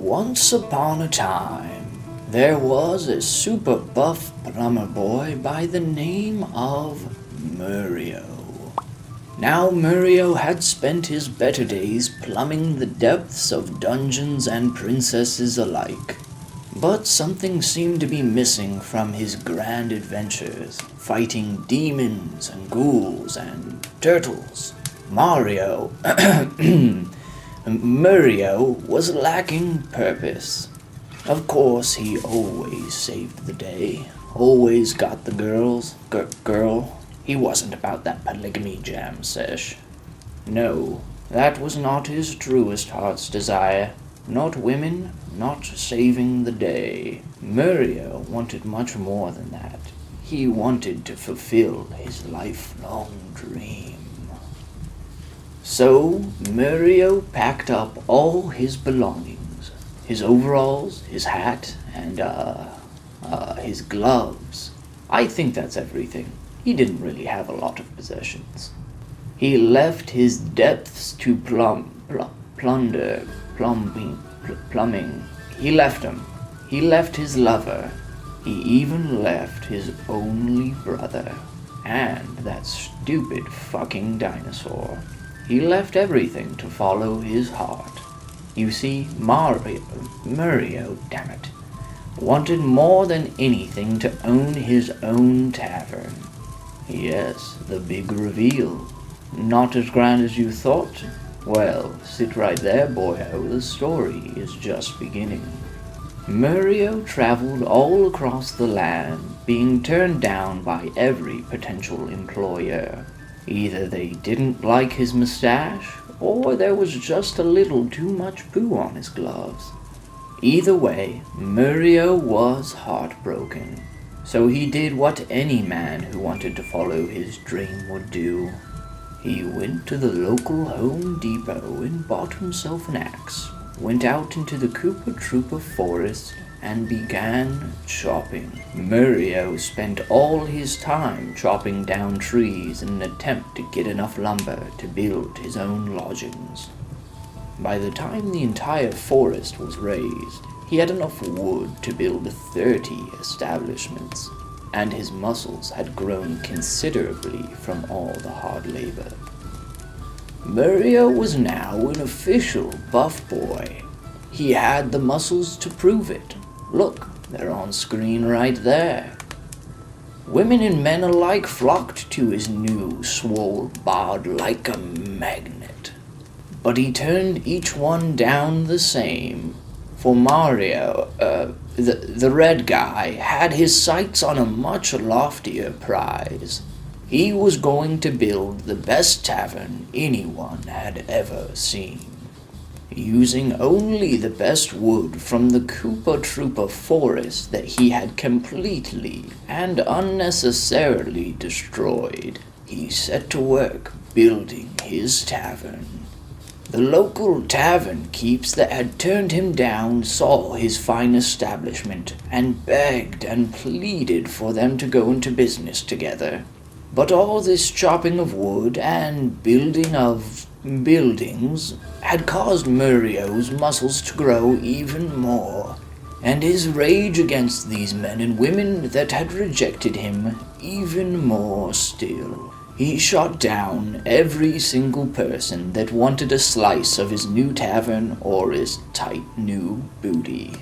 Once upon a time, there was a super buff plumber boy by the name of Murio. Now Murio had spent his better days plumbing the depths of dungeons and princesses alike. But something seemed to be missing from his grand adventures, fighting demons and ghouls and turtles. Murio was lacking purpose. Of course, he always saved the day, always got the girl. He wasn't about that polygamy jam sesh. No, that was not his truest heart's desire. Not women, not saving the day. Murio wanted much more than that. He wanted to fulfill his lifelong dream. So, Murio packed up all his belongings. His overalls, his hat, and, his gloves. I think that's everything. He didn't really have a lot of possessions. He left his depths to plumbing. He left him. He left his lover. He even left his only brother. And that stupid fucking dinosaur. He left everything to follow his heart. You see, Murio, damn it, wanted more than anything to own his own tavern. Yes, the big reveal. Not as grand as you thought? Well, sit right there, boyo, the story is just beginning. Murio traveled all across the land, being turned down by every potential employer. Either they didn't like his mustache, or there was just a little too much poo on his gloves. Either way, Murio was heartbroken. So he did what any man who wanted to follow his dream would do. He went to the local Home Depot and bought himself an axe, went out into the Koopa Troopa forest, and began chopping. Murio spent all his time chopping down trees in an attempt to get enough lumber to build his own lodgings. By the time the entire forest was raised, he had enough wood to build 30 establishments, and his muscles had grown considerably from all the hard labor. Murio was now an official buff boy. He had the muscles to prove it. Look, they're on screen right there. Women and men alike flocked to his new swole bod like a magnet. But he turned each one down the same. For Murio, the red guy, had his sights on a much loftier prize. He was going to build the best tavern anyone had ever seen, using only the best wood from the Koopa Troopa forest that he had completely and unnecessarily destroyed. He set to work building his tavern. The local tavern keeps that had turned him down saw his fine establishment and begged and pleaded for them to go into business together. But all this chopping of wood and building of buildings had caused Murio's muscles to grow even more, and his rage against these men and women that had rejected him even more still. He shot down every single person that wanted a slice of his new tavern or his tight new booty,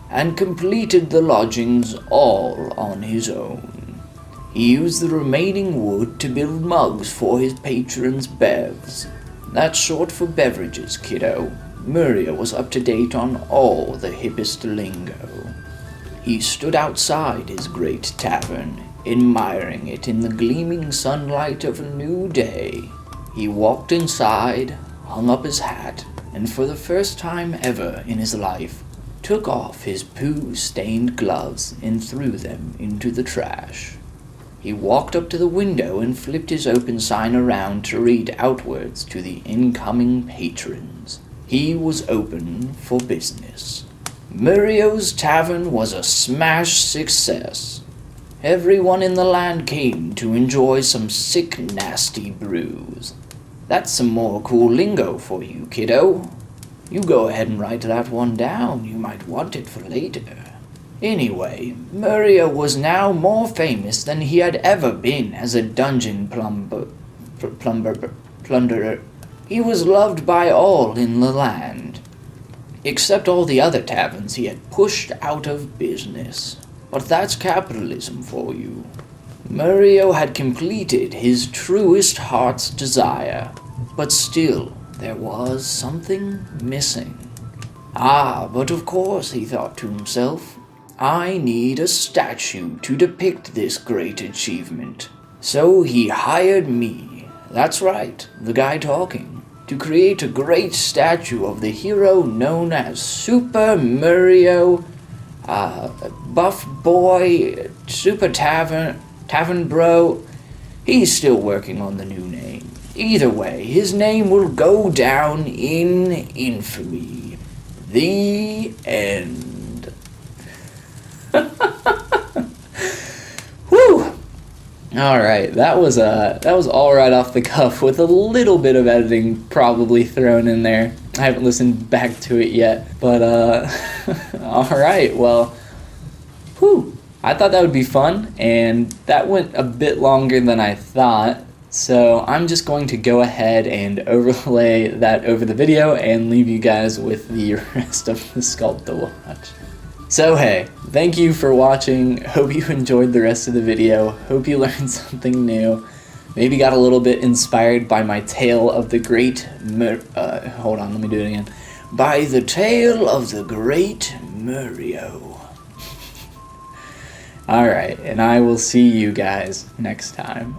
and completed the lodgings all on his own. He used the remaining wood to build mugs for his patrons' bevs. That's short for beverages, kiddo. Murio was up to date on all the hippest lingo. He stood outside his great tavern, admiring it in the gleaming sunlight of a new day. He walked inside, hung up his hat, and for the first time ever in his life, took off his poo-stained gloves and threw them into the trash. He walked up to the window and flipped his open sign around to read outwards to the incoming patrons. He was open for business. Murio's tavern was a smash success. Everyone in the land came to enjoy some sick, nasty brews. That's some more cool lingo for you, kiddo. You go ahead and write that one down. You might want it for later. Anyway, Murillo was now more famous than he had ever been as a dungeon plunderer. He was loved by all in the land, except all the other taverns he had pushed out of business. But that's capitalism for you. Murillo had completed his truest heart's desire, but still there was something missing. Ah, but of course, he thought to himself, I need a statue to depict this great achievement. So he hired me, that's right, the guy talking, to create a great statue of the hero known as Super Murillo, Buff Boy, Super Tavern Bro. He's still working on the new name. Either way, his name will go down in infamy. The end. Whew! Alright, that was all right off the cuff with a little bit of editing probably thrown in there. I haven't listened back to it yet, but alright, well, whew, I thought that would be fun, and that went a bit longer than I thought, so I'm just going to go ahead and overlay that over the video and leave you guys with the rest of the sculpt to watch. So hey, thank you for watching, hope you enjoyed the rest of the video, hope you learned something new, maybe got a little bit inspired by my tale of the great hold on, let me do it again. By the tale of the great Murillo. Alright, and I will see you guys next time.